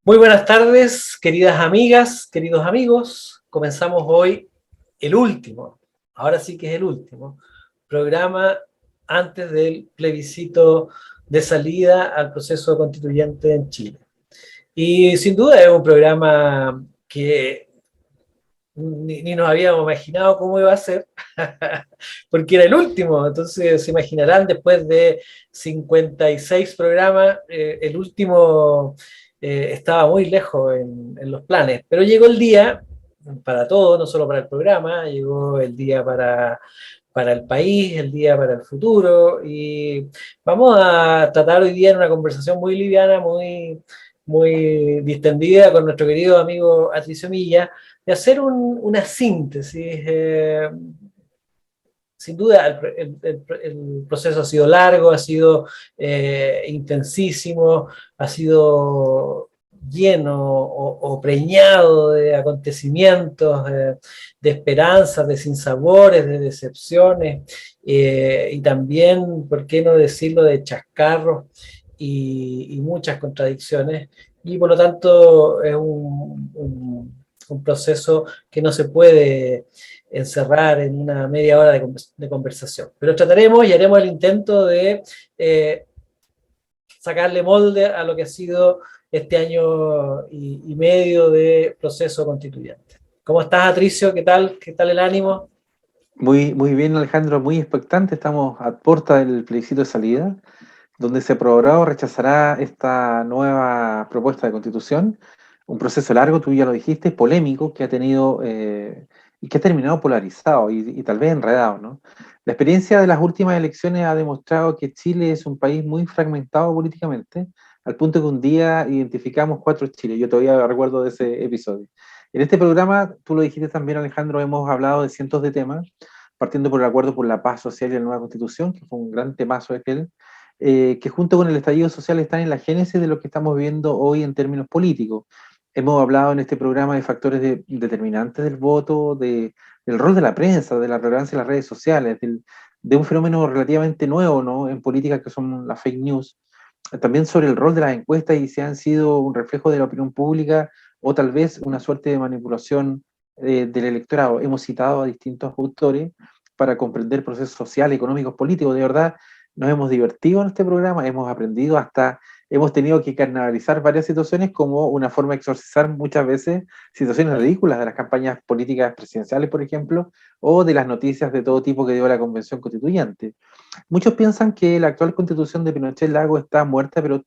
Muy buenas tardes, queridas amigas, queridos amigos. Comenzamos hoy el último, ahora sí que es el último, programa antes del plebiscito de salida al proceso constituyente en Chile. Y sin duda es un programa que ni nos habíamos imaginado cómo iba a ser, porque era el último. Entonces se imaginarán, después de 56 programas, el último estaba muy lejos en los planes, pero llegó el día para todo, no solo para el programa, llegó el día para el país, el día para el futuro, y vamos a tratar hoy día en una conversación muy liviana, muy distendida con nuestro querido amigo Atricio Milla, de hacer una síntesis. Sin duda, el proceso ha sido largo, ha sido intensísimo, ha sido lleno o preñado de acontecimientos, de esperanzas, de sinsabores, de decepciones, y también, ¿por qué no decirlo?, de chascarros y muchas contradicciones. Y por lo tanto es un proceso que no se puede encerrar en una media hora de conversación. Pero trataremos y haremos el intento de sacarle molde a lo que ha sido este año y medio de proceso constituyente. ¿Cómo estás, Atricio? ¿Qué tal? ¿Qué tal el ánimo? Muy bien, Alejandro, muy expectante. Estamos a puerta del plebiscito de salida, donde se aprobará o rechazará esta nueva propuesta de constitución. Un proceso largo, tú ya lo dijiste, polémico, que ha tenido y que ha terminado polarizado y tal vez enredado, ¿no? La experiencia de las últimas elecciones ha demostrado que Chile es un país muy fragmentado políticamente, al punto que un día identificamos cuatro Chiles. Yo todavía recuerdo de ese episodio. En este programa, tú lo dijiste también, Alejandro, hemos hablado de cientos de temas, partiendo por el acuerdo por la paz social y la nueva constitución, que fue un gran temazo aquel, que junto con el estallido social están en la génesis de lo que estamos viendo hoy en términos políticos. Hemos hablado en este programa de factores determinantes del voto, del rol de la prensa, de la relevancia de las redes sociales, de un fenómeno relativamente nuevo, ¿no?, en política, que son las fake news. También sobre el rol de las encuestas y si han sido un reflejo de la opinión pública o tal vez una suerte de manipulación del electorado. Hemos citado a distintos autores para comprender procesos sociales, económicos, políticos. De verdad, nos hemos divertido en este programa, hemos aprendido, hasta hemos tenido que carnavalizar varias situaciones como una forma de exorcizar muchas veces situaciones ridículas de las campañas políticas presidenciales, por ejemplo, o de las noticias de todo tipo que dio la Convención Constituyente. Muchos piensan que la actual constitución de Pinochet Lago está muerta, pero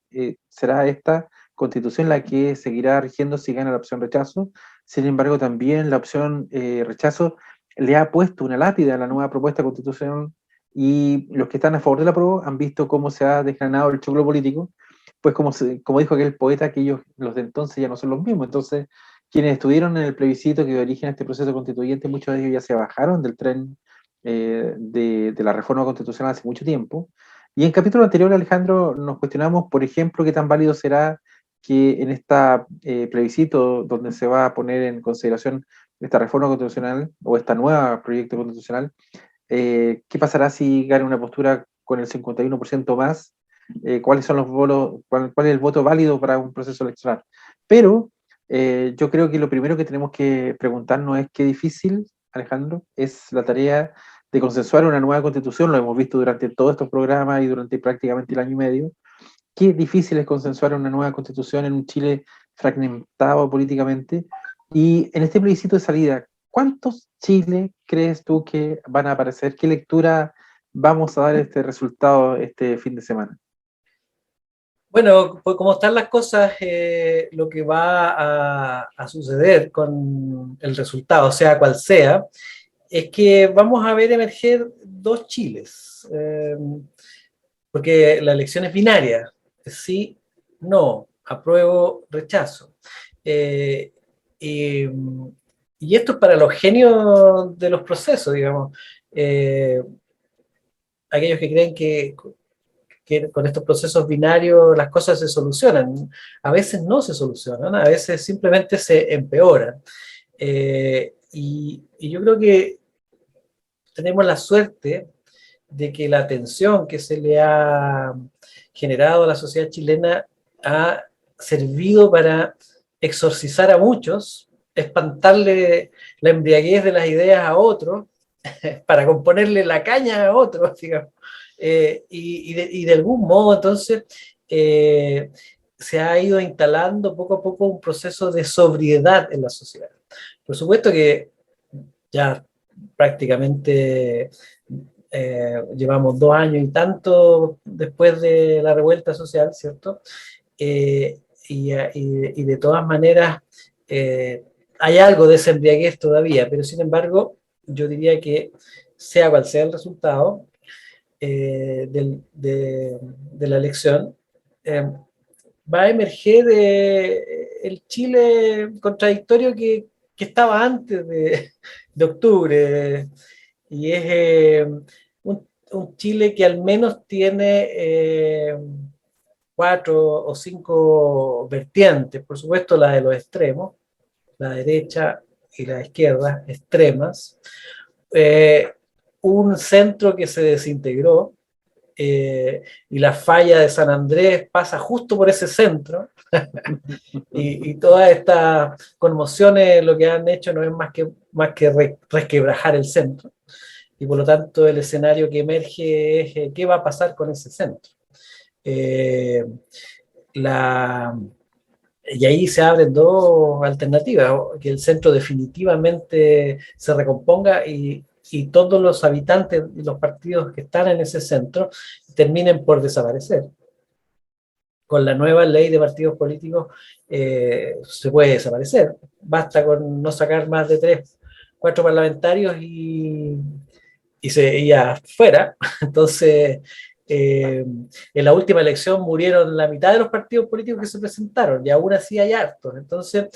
será esta constitución la que seguirá rigiendo si gana la opción rechazo. Sin embargo, también la opción rechazo le ha puesto una lápida a la nueva propuesta constitucional, y los que están a favor de la prueba han visto cómo se ha desgranado el choclo político, pues como dijo aquel poeta, que ellos, los de entonces, ya no son los mismos. Entonces, quienes estuvieron en el plebiscito que dio origen a este proceso constituyente, muchos de ellos ya se bajaron del tren de la reforma constitucional hace mucho tiempo. Y en capítulo anterior, Alejandro, nos cuestionamos, por ejemplo, qué tan válido será que en este plebiscito, donde se va a poner en consideración esta reforma constitucional o esta nueva proyecto constitucional, qué pasará si gana una postura con el 51% más, cuáles son los votos, cuál es el voto válido para un proceso electoral. Pero yo creo que lo primero que tenemos que preguntarnos es qué difícil, Alejandro, es la tarea de consensuar una nueva constitución. Lo hemos visto durante todos estos programas y durante prácticamente el año y medio. Qué difícil es consensuar una nueva constitución en un Chile fragmentado políticamente. Y en este plebiscito de salida, ¿cuántos Chile crees tú que van a aparecer? ¿Qué lectura vamos a dar este resultado este fin de semana? Bueno, pues como están las cosas, lo que va a suceder con el resultado, sea cual sea, es que vamos a ver emerger dos Chiles, porque la elección es binaria, sí, no, apruebo, rechazo. Eh, y, y esto es para los genios de los procesos, digamos. Eh, Aquellos que creen que con estos procesos binarios las cosas se solucionan. A veces no se solucionan, a veces simplemente se empeoran. Y yo creo que tenemos la suerte de que la atención que se le ha generado a la sociedad chilena servido para exorcizar a muchos, espantarle la embriaguez de las ideas a otros, para componerle la caña a otros, digamos. Y de algún modo, entonces, se ha ido instalando poco a poco un proceso de sobriedad en la sociedad. Por supuesto que ya prácticamente llevamos 2 años y tanto después de la revuelta social, ¿cierto? Y de todas maneras hay algo de esa embriaguez todavía, pero sin embargo, yo diría que sea cual sea el resultado de la elección, va a emerger el Chile contradictorio que estaba antes de octubre, y es un Chile que al menos tiene 4 o 5 vertientes, por supuesto la de los extremos, la derecha y la izquierda extremas, un centro que se desintegró, y la falla de San Andrés pasa justo por ese centro, y todas estas conmociones lo que han hecho no es más que resquebrajar el centro, y por lo tanto el escenario que emerge es qué va a pasar con ese centro. Eh, la, y ahí se abren dos alternativas: que el centro definitivamente se recomponga y todos los habitantes y los partidos que están en ese centro terminen por desaparecer. Con la nueva ley de partidos políticos se puede desaparecer. Basta con no sacar más de 3, 4 parlamentarios y ya fuera. Entonces, en la última elección murieron la mitad de los partidos políticos que se presentaron, y aún así hay hartos. Entonces,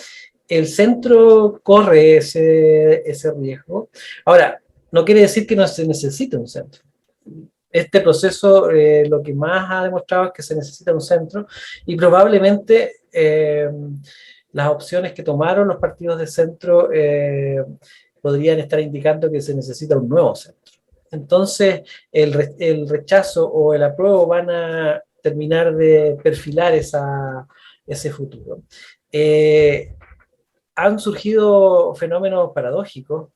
el centro corre ese riesgo. Ahora, no quiere decir que no se necesite un centro. Este proceso lo que más ha demostrado es que se necesita un centro, y probablemente las opciones que tomaron los partidos de centro podrían estar indicando que se necesita un nuevo centro. Entonces, el rechazo o el apruebo van a terminar de perfilar ese futuro. Han surgido fenómenos paradójicos.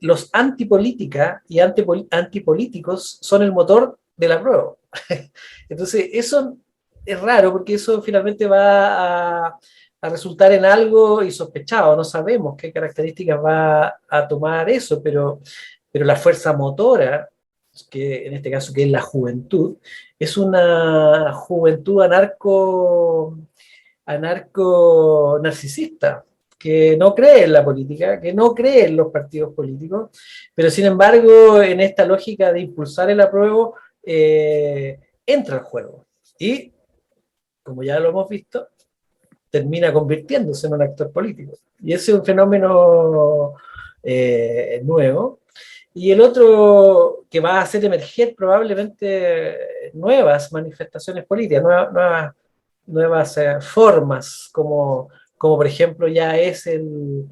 Los antipolítica y antipolíticos son el motor del apruebo. Entonces, eso es raro, porque eso finalmente va a resultar en algo insospechado. No sabemos qué características va a tomar eso, pero la fuerza motora, que en este caso que es la juventud, es una juventud anarco-narcisista, que no cree en la política, que no cree en los partidos políticos, pero sin embargo en esta lógica de impulsar el apruebo entra al juego. Y, como ya lo hemos visto, termina convirtiéndose en un actor político. Y ese es un fenómeno nuevo. Y el otro que va a hacer emerger probablemente nuevas manifestaciones políticas, nuevas formas, como por ejemplo ya es el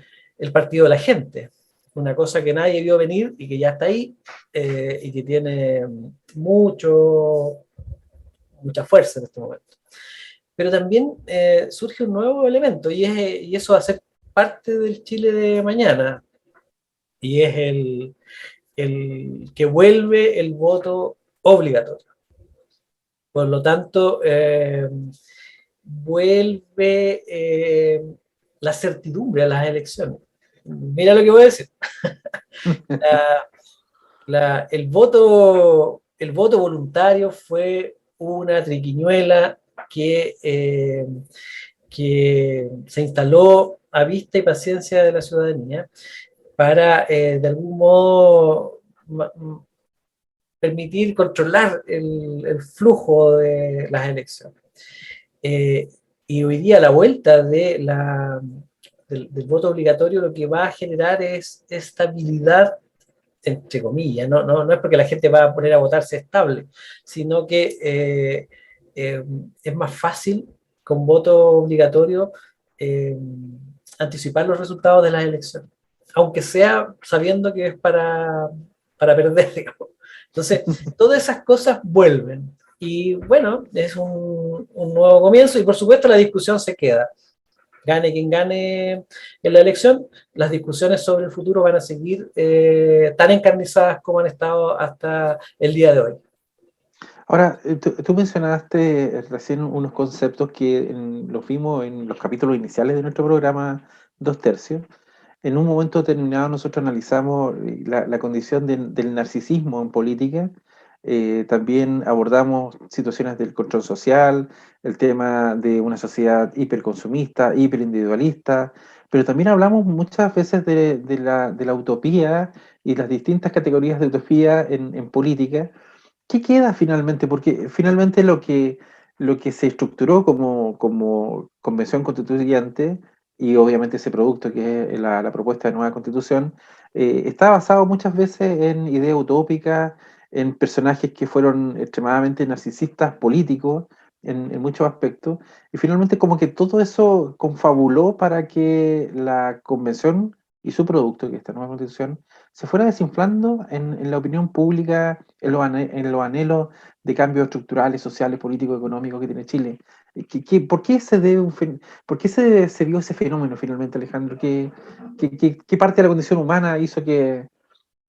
partido de la gente, una cosa que nadie vio venir y que ya está ahí, y que tiene mucha fuerza en este momento. Pero también surge un nuevo elemento, y eso va a ser parte del Chile de mañana, y es el que vuelve el voto obligatorio. Por lo tanto, vuelve la certidumbre a las elecciones. Mira lo que voy a decir. El voto voluntario fue una triquiñuela que se instaló a vista y paciencia de la ciudadanía para, de algún modo, permitir controlar el flujo de las elecciones. Y hoy día la vuelta del voto obligatorio lo que va a generar es estabilidad, entre comillas. No es porque la gente va a poner a votarse estable, sino que es más fácil con voto obligatorio anticipar los resultados de las elecciones, aunque sea sabiendo que es para perder, digamos. Entonces, todas esas cosas vuelven. Y bueno, es un nuevo comienzo y por supuesto la discusión se queda. Gane quien gane en la elección, las discusiones sobre el futuro van a seguir tan encarnizadas como han estado hasta el día de hoy. Ahora, tú mencionaste recién unos conceptos que los vimos en los capítulos iniciales de nuestro programa Dos Tercios. En un momento determinado nosotros analizamos la condición del narcisismo en política. También abordamos situaciones del control social, el tema de una sociedad hiperconsumista, hiperindividualista, pero también hablamos muchas veces de la utopía y las distintas categorías de utopía en política. ¿Qué queda finalmente? Porque finalmente lo que se estructuró como convención constituyente y obviamente ese producto que es la propuesta de nueva constitución, está basado muchas veces en ideas utópicas, en personajes que fueron extremadamente narcisistas políticos en muchos aspectos, y finalmente como que todo eso confabuló para que la convención y su producto, que es esta nueva constitución, se fuera desinflando en la opinión pública, en los anhelos de cambios estructurales, sociales, políticos, económicos que tiene Chile. ¿Por qué se debe por qué se vio ese fenómeno finalmente, Alejandro? ¿Qué parte de la condición humana hizo que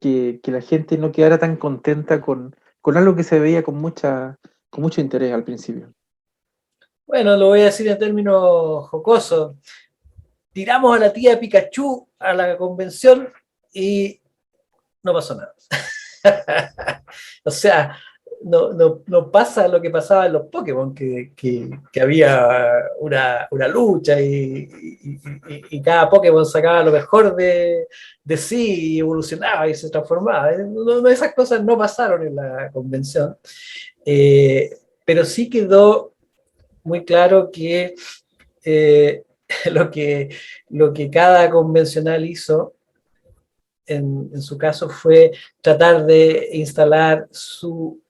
la gente no quedara tan contenta con algo que se veía con mucho interés al principio? Bueno, lo voy a decir en términos jocosos. Tiramos a la tía Pikachu a la convención y no pasó nada. O sea, no pasa lo que pasaba en los Pokémon, que había una lucha y cada Pokémon sacaba lo mejor de sí y evolucionaba y se transformaba. Esas cosas no pasaron en la convención, eh, pero sí quedó muy claro que eh, lo que, lo que cada convencional hizo en su caso fue tratar de instalar su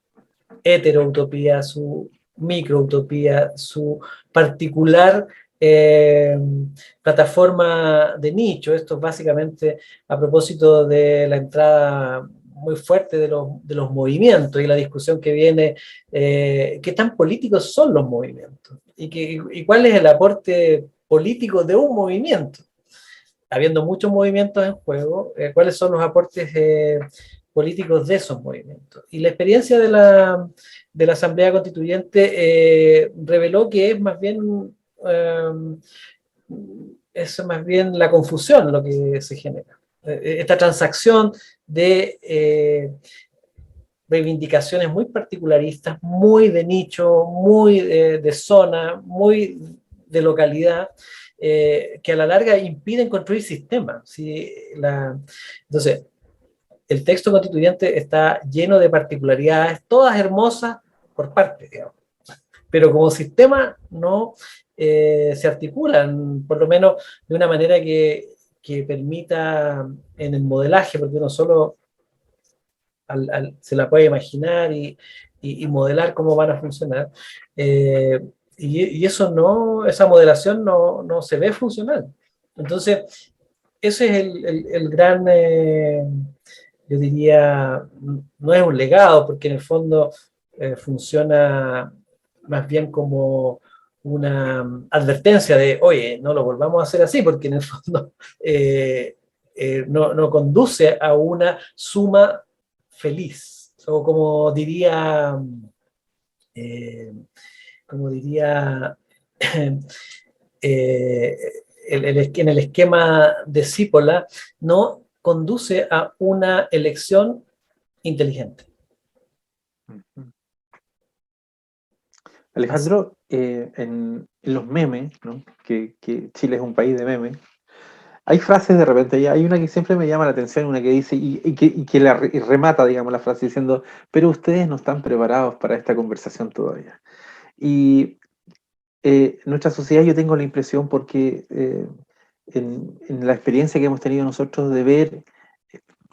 heteroutopía, su microutopía, su particular eh, plataforma de nicho. Esto es básicamente a propósito de la entrada muy fuerte de los movimientos y la discusión que viene, qué tan políticos son los movimientos y cuál es el aporte político de un movimiento habiendo muchos movimientos en juego, cuáles son los aportes políticos de esos movimientos. Y la experiencia de la Asamblea Constituyente reveló que eh, es más bien la confusión lo que se genera. Esta transacción de reivindicaciones muy particularistas, muy de nicho, muy de zona, muy de localidad, que a la larga impiden construir sistemas. ¿Sí? Entonces, el texto constituyente está lleno de particularidades, todas hermosas por parte, digamos. Pero como sistema no se articulan, por lo menos de una manera que permita en el modelaje, porque uno solo se la puede imaginar y modelar cómo van a funcionar. Y eso no, esa modelación no se ve funcional. Entonces, ese es el gran, yo diría, no es un legado, porque en el fondo funciona más bien como una advertencia de, oye, no lo volvamos a hacer así, porque en el fondo no conduce a una suma feliz. O eh, como diría eh, en el esquema de Cipolla, no conduce a una elección inteligente. Así. Alejandro, en los memes, ¿no? Que Chile es un país de memes, hay frases de repente, hay una que siempre me llama la atención, una que dice, y remata, digamos, la frase diciendo, pero ustedes no están preparados para esta conversación todavía. Y nuestra sociedad, yo tengo la impresión, porque en la experiencia que hemos tenido nosotros de ver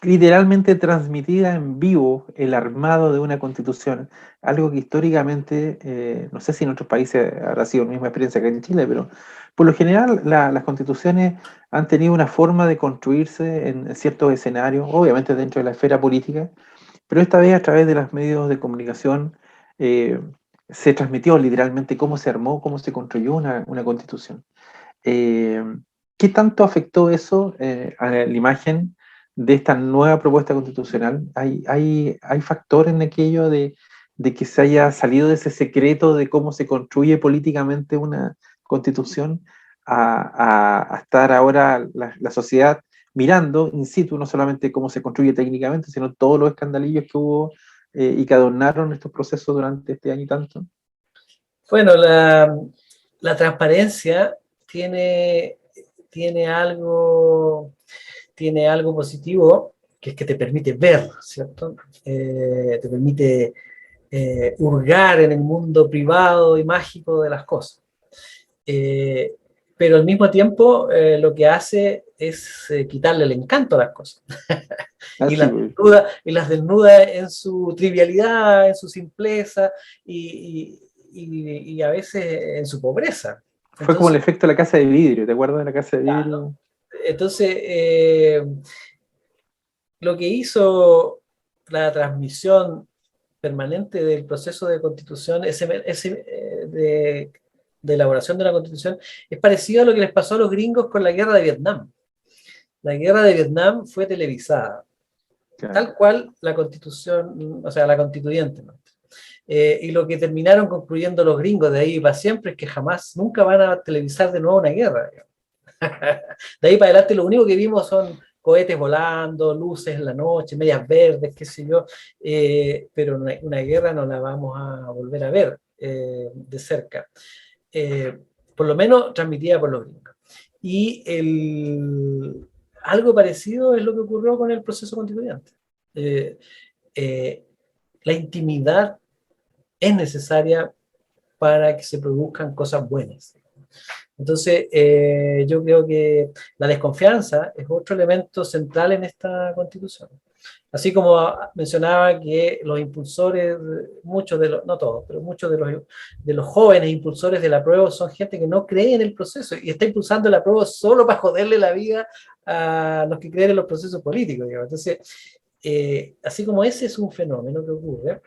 literalmente transmitida en vivo el armado de una constitución, algo que históricamente, no sé si en otros países habrá sido la misma experiencia que en Chile, pero por lo general las constituciones han tenido una forma de construirse en ciertos escenarios, obviamente dentro de la esfera política, pero esta vez a través de los medios de comunicación, eh, se transmitió literalmente cómo se armó, cómo se construyó una constitución. Eh, ¿Qué tanto afectó eso a la imagen de esta nueva propuesta constitucional? ¿Hay factor en aquello de que se haya salido de ese secreto de cómo se construye políticamente una constitución a estar ahora la sociedad mirando in situ, no solamente cómo se construye técnicamente, sino todos los escandalillos que hubo y que adornaron estos procesos durante este año y tanto? Bueno, la transparencia tiene, tiene algo, tiene algo positivo, que es que te permite ver, ¿cierto? Te permite hurgar en el mundo privado y mágico de las cosas. Eh, pero al mismo tiempo lo que hace es quitarle el encanto a las cosas Ah, sí, pues. y las desnuda en su trivialidad, en su simpleza y a veces en su pobreza. Fue como el Entonces, efecto de la casa de vidrio, ¿te acuerdas de la casa de vidrio? entonces lo que hizo la transmisión permanente del proceso de constitución, de elaboración de la constitución, es parecido a lo que les pasó a los gringos con la guerra de Vietnam. La guerra de Vietnam fue televisada, Claro. tal cual la constitución, o sea, la constituyente, ¿no? Y lo que terminaron concluyendo los gringos de ahí para siempre es que jamás, nunca van a televisar de nuevo una guerra. De ahí para adelante lo único que vimos son cohetes volando, luces en la noche, medias verdes, qué sé yo, pero una guerra no la vamos a volver a ver de cerca, eh, por lo menos transmitida por los gringos. Y algo parecido es lo que ocurrió con el proceso constituyente. Eh, eh, la intimidad es necesaria para que se produzcan cosas buenas. Entonces, yo creo que la desconfianza es otro elemento central en esta constitución. Así como mencionaba que los impulsores, muchos de los, no todos, pero muchos de los jóvenes impulsores del apruebo son gente que no cree en el proceso y está impulsando el apruebo solo para joderle la vida a los que creen en los procesos políticos. Digamos. Entonces, así como ese es un fenómeno que ocurre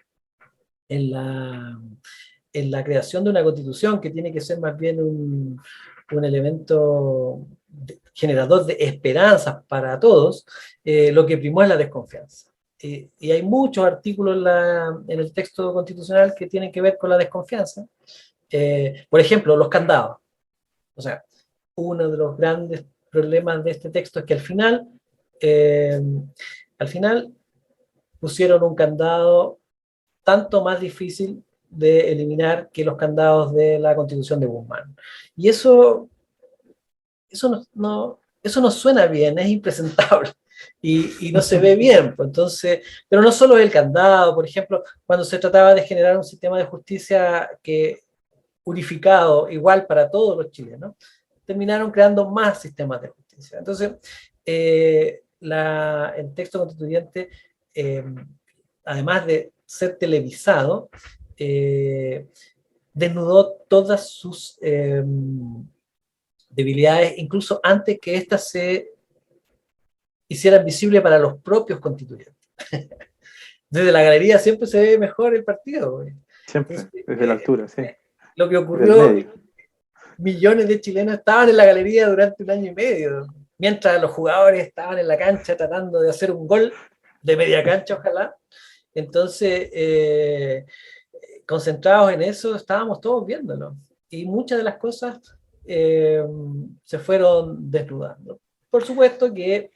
en la creación de una constitución que tiene que ser más bien un elemento generador de esperanzas para todos, lo que primó es la desconfianza. Y hay muchos artículos en el texto constitucional que tienen que ver con la desconfianza. Por ejemplo, los candados. O sea, uno de los grandes problemas de este texto es que al final pusieron un candado tanto más difícil de eliminar que los candados de la Constitución de Guzmán. Y eso no suena bien, es impresentable y no se ve bien. Pues entonces, pero no solo el candado, por ejemplo, cuando se trataba de generar un sistema de justicia unificado, igual para todos los chilenos, terminaron creando más sistemas de justicia. Entonces, el texto constituyente, eh, además de ser televisado, desnudó todas sus debilidades, incluso antes que éstas se hicieran visibles para los propios constituyentes. Desde la galería siempre se ve mejor el partido. Siempre, Entonces, desde la altura, sí, lo que desde el ocurrió, medio. millones de chilenos estaban en la galería durante un año y medio, mientras los jugadores estaban en la cancha tratando de hacer un gol de media cancha, ojalá. Entonces, concentrados en eso, estábamos todos viéndolo. Y muchas de las cosas se fueron desnudando. Por supuesto que,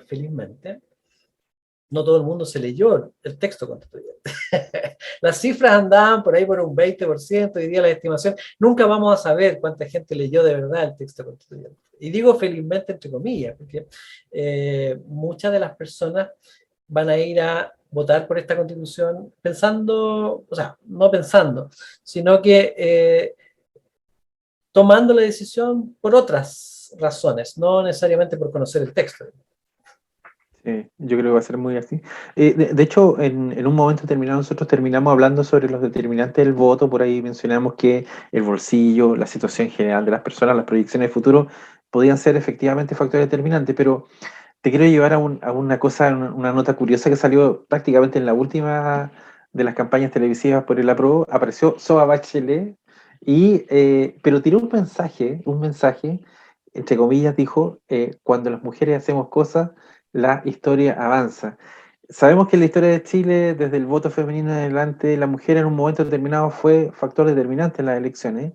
felizmente, no todo el mundo se leyó el texto constituyente. Las cifras andaban por ahí por un 20%, hoy día la estimación. Nunca vamos a saber cuánta gente leyó de verdad el texto constituyente. Y digo felizmente entre comillas, porque muchas de las personas van a ir a votar por esta constitución pensando, o sea, no pensando, sino que tomando la decisión por otras razones, no necesariamente por conocer el texto. Sí, yo creo que va a ser muy así. De hecho, en un momento determinado nosotros terminamos hablando sobre los determinantes del voto, por ahí mencionamos que el bolsillo, la situación general de las personas, las proyecciones de futuro podían ser efectivamente factores determinantes, pero te quiero llevar a una cosa, una nota curiosa que salió prácticamente en la última de las campañas televisivas por el apruebo, apareció Soa Bachelet, pero tiró un mensaje, entre comillas, dijo, cuando las mujeres hacemos cosas, la historia avanza. Sabemos que en la historia de Chile, desde el voto femenino en adelante, la mujer en un momento determinado fue factor determinante en las elecciones.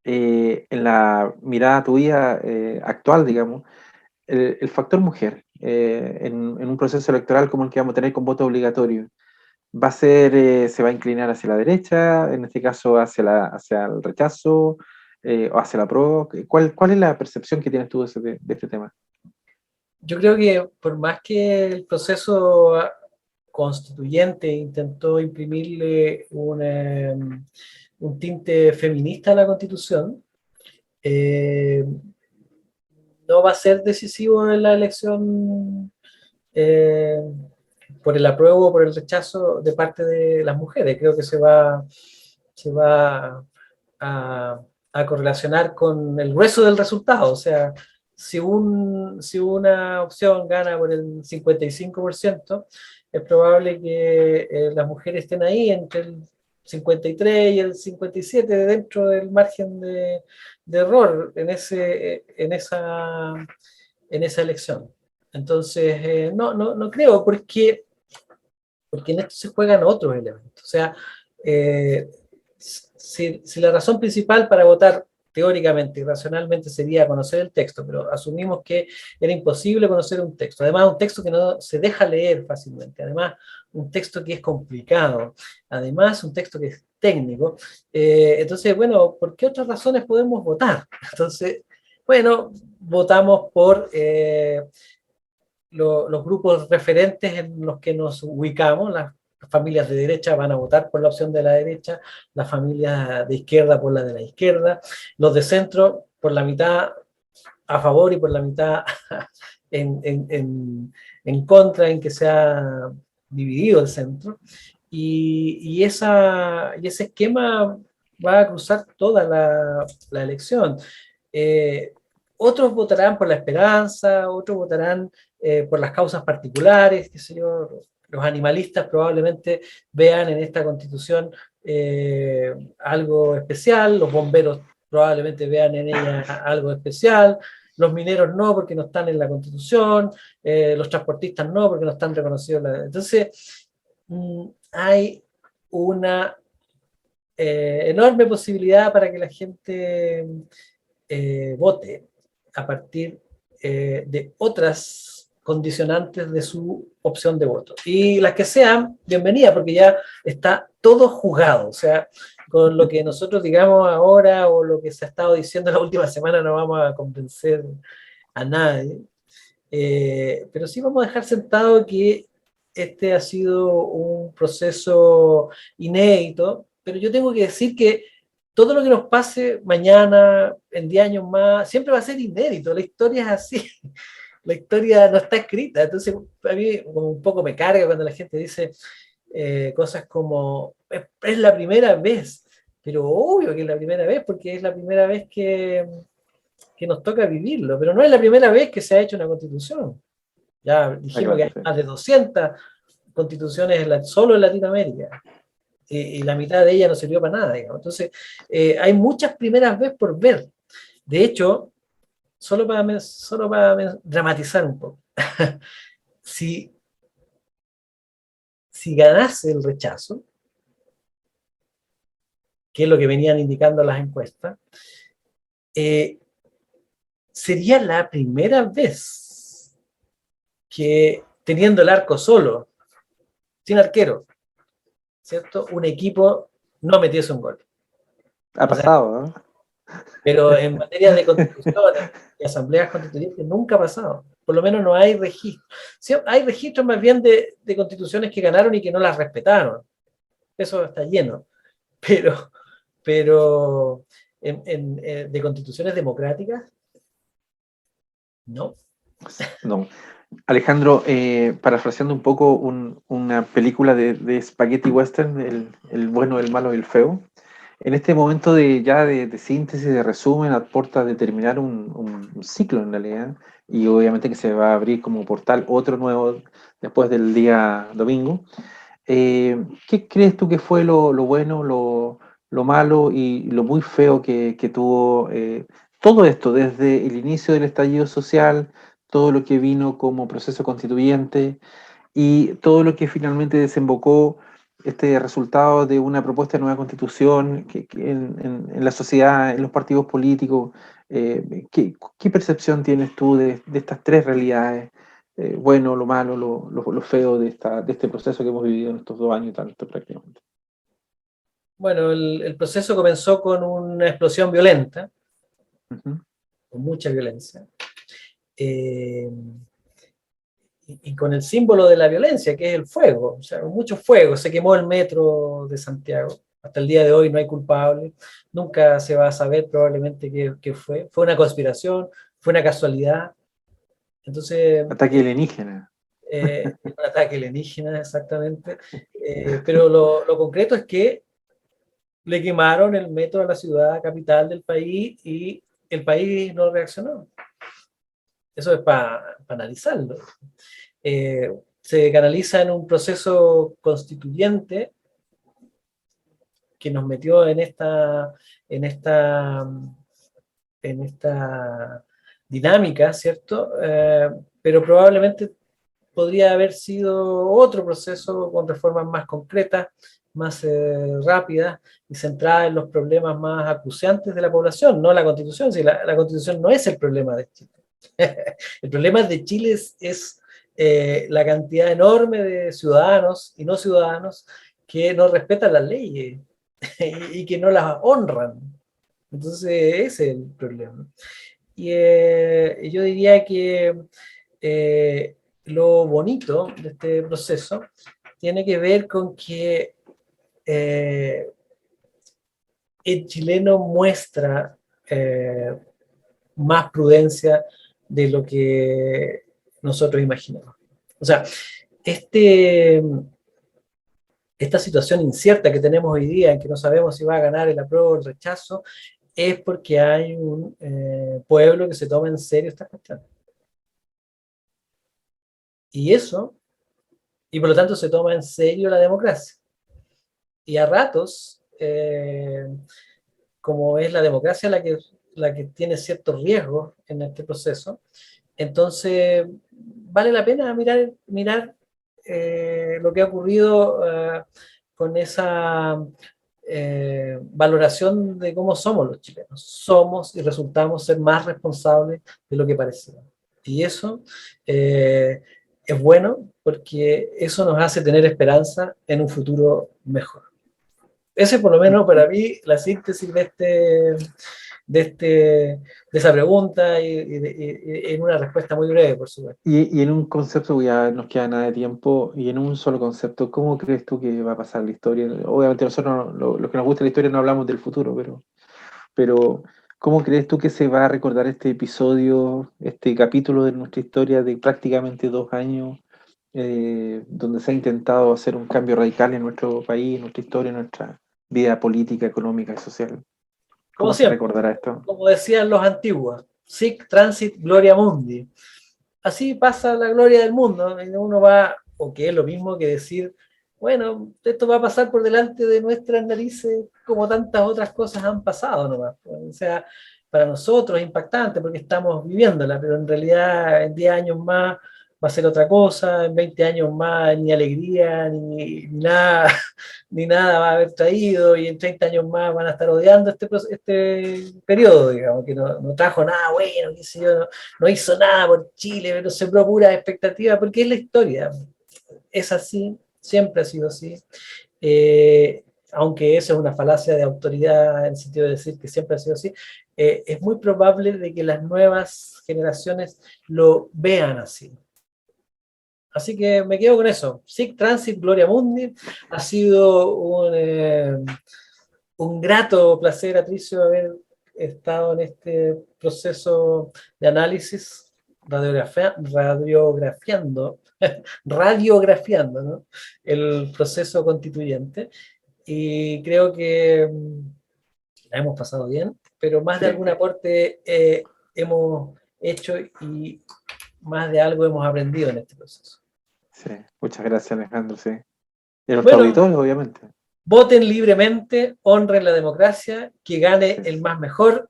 En la mirada tuya actual, digamos, el factor mujer en un proceso electoral como el que vamos a tener con voto obligatorio, se va a inclinar hacia la derecha, en este caso hacia el rechazo o hacia la pro. ¿Cuál es la percepción que tienes tú de este tema? Yo creo que por más que el proceso constituyente intentó imprimirle un tinte feminista a la Constitución, eh, no va a ser decisivo en la elección eh, por el apruebo o por el rechazo de parte de las mujeres. Creo que se va a correlacionar con el grueso del resultado. O sea, si una opción gana por el 55%, es probable que las mujeres estén ahí entre el 53 y el 57 dentro del margen de error en esa elección. Entonces, no creo, porque en esto se juegan otros elementos. O sea, eh, si la razón principal para votar teóricamente y racionalmente sería conocer el texto, pero asumimos que era imposible conocer un texto, además un texto que no se deja leer fácilmente, además un texto que es complicado, además un texto que es técnico, entonces, bueno, ¿por qué otras razones podemos votar? Entonces, bueno, votamos por los grupos referentes en los que nos ubicamos. Las familias de derecha van a votar por la opción de la derecha, las familias de izquierda por la de la izquierda, los de centro por la mitad a favor y por la mitad en contra, en que se ha dividido el centro. Y ese esquema va a cruzar toda la elección. Eh, Otros votarán por la esperanza, otros votarán por las causas particulares, qué sé yo. Los animalistas probablemente vean en esta constitución algo especial, los bomberos probablemente vean en ella algo especial, los mineros no porque no están en la constitución, los transportistas no porque no están reconocidos. Entonces, hay una enorme posibilidad para que la gente vote a partir de otras condicionantes de su opción de voto. Y las que sean, bienvenida, porque ya está todo jugado. O sea, con lo que nosotros digamos ahora o lo que se ha estado diciendo la última semana no vamos a convencer a nadie. Pero sí vamos a dejar sentado que este ha sido un proceso inédito, pero yo tengo que decir que todo lo que nos pase mañana, en 10 años más, siempre va a ser inédito. La historia es así. La historia no está escrita. Entonces, a mí como un poco me carga cuando la gente dice cosas como, es la primera vez. Pero obvio que es la primera vez, porque es la primera vez que nos toca vivirlo. Pero no es la primera vez que se ha hecho una constitución. Ya dijimos que hay más de 200 constituciones solo en Latinoamérica. Y la mitad de ella no sirvió para nada, digamos. Entonces, hay muchas primeras veces por ver. De hecho, solo para dramatizar un poco, si, si ganase el rechazo, que es lo que venían indicando las encuestas, eh, sería la primera vez que, teniendo el arco solo, sin arquero, ¿cierto? Un equipo no metiese un gol. Ha O sea, pasado, ¿no? pero en materia de constituciones y asambleas constituyentes nunca ha pasado. Por lo menos no hay registro. Sí, hay registros más bien de constituciones que ganaron y que no las respetaron. Eso está lleno. Pero de constituciones democráticas, no. No. Alejandro, parafraseando un poco una película de Spaghetti Western, el bueno, el malo y el feo, en este momento de síntesis, de resumen, aporta a determinar un ciclo en realidad, y obviamente que se va a abrir como portal otro nuevo después del día domingo. ¿Qué crees tú que fue lo bueno, lo malo y lo muy feo que tuvo todo esto, desde el inicio del estallido social, todo lo que vino como proceso constituyente y todo lo que finalmente desembocó este resultado de una propuesta de nueva constitución que en la sociedad, en los partidos políticos? ¿Qué percepción tienes tú de estas tres realidades? Bueno, lo malo, lo feo de este proceso que hemos vivido en estos 2 años y tanto prácticamente. Bueno, el proceso comenzó con una explosión violenta, Ujú. con mucha violencia, eh, y con el símbolo de la violencia, que es el fuego. O sea, mucho fuego. Se quemó el metro de Santiago. Hasta el día de hoy no hay culpable. Nunca se va a saber probablemente qué fue. Fue una conspiración, fue una casualidad. Entonces, Ataque alienígena. un ataque alienígena, exactamente. Pero lo concreto es que le quemaron el metro a la ciudad capital del país y el país no reaccionó. Eso es para analizarlo. Se canaliza en un proceso constituyente que nos metió en esta, en esta dinámica, ¿cierto? Pero probablemente podría haber sido otro proceso con reformas más concretas, más rápidas y centradas en los problemas más acuciantes de la población, no la Constitución. Si la Constitución no es el problema de Chile. El problema de Chile es la cantidad enorme de ciudadanos y no ciudadanos que no respetan las leyes y que no las honran. Entonces, ese es el problema. Y yo diría que lo bonito de este proceso tiene que ver con que eh, el chileno muestra más prudencia de lo que nosotros imaginamos. O sea, este, esta situación incierta que tenemos hoy día, en que no sabemos si va a ganar el apruebo o el rechazo, es porque hay un pueblo que se toma en serio estas cuestiones. Y eso, y por lo tanto se toma en serio la democracia. Y a ratos, como es la democracia la que tiene ciertos riesgos en este proceso, entonces vale la pena mirar lo que ha ocurrido con esa valoración de cómo somos los chilenos. Somos y resultamos ser más responsables de lo que parecía. Y eso es bueno porque eso nos hace tener esperanza en un futuro mejor. Ese por lo menos para mí la síntesis de esa pregunta y en una respuesta muy breve, por supuesto. Y en un concepto, ya nos queda nada de tiempo, y en un solo concepto, ¿cómo crees tú que va a pasar la historia? Obviamente nosotros, los que nos gusta la historia, no hablamos del futuro, pero ¿cómo crees tú que se va a recordar este episodio, este capítulo de nuestra historia de prácticamente 2 años, donde se ha intentado hacer un cambio radical en nuestro país, en nuestra historia, en nuestra vida política, económica y social? Como ¿Cómo se siempre, recordará esto? como decían los antiguos, sic transit gloria mundi. Así pasa la gloria del mundo. Uno va, o que es lo mismo que decir, bueno, esto va a pasar por delante de nuestras narices como tantas otras cosas han pasado nomás. O sea, para nosotros es impactante porque estamos viviéndola, pero en realidad en 10 años más va a ser otra cosa, en 20 años más ni alegría, ni nada, ni nada va a haber traído, y en 30 años más van a estar odiando este periodo, digamos, que no trajo nada bueno, qué sé yo, no hizo nada por Chile, pero sembró pura expectativa, porque es la historia, es así, siempre ha sido así. Aunque eso es una falacia de autoridad en el sentido de decir que siempre ha sido así, es muy probable de que las nuevas generaciones lo vean así. Así que me quedo con eso. Sic Transit Gloria Mundi. Ha sido un grato placer, Atricio, haber estado en este proceso de análisis, radiografiando, ¿no? El proceso constituyente. Y creo que la hemos pasado bien, pero más de Sí, algún aporte hemos hecho y más de algo hemos aprendido en este proceso. sí. Muchas gracias, Alejandro, sí. Y a nuestros Bueno, auditores, obviamente. voten libremente, honren la democracia, que gane Sí. el más mejor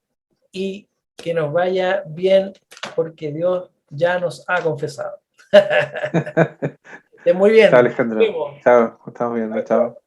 y que nos vaya bien porque Dios ya nos ha confesado. Estén muy Chao, bien. Nos Alejandro. vemos. Chao, estamos viendo, chao.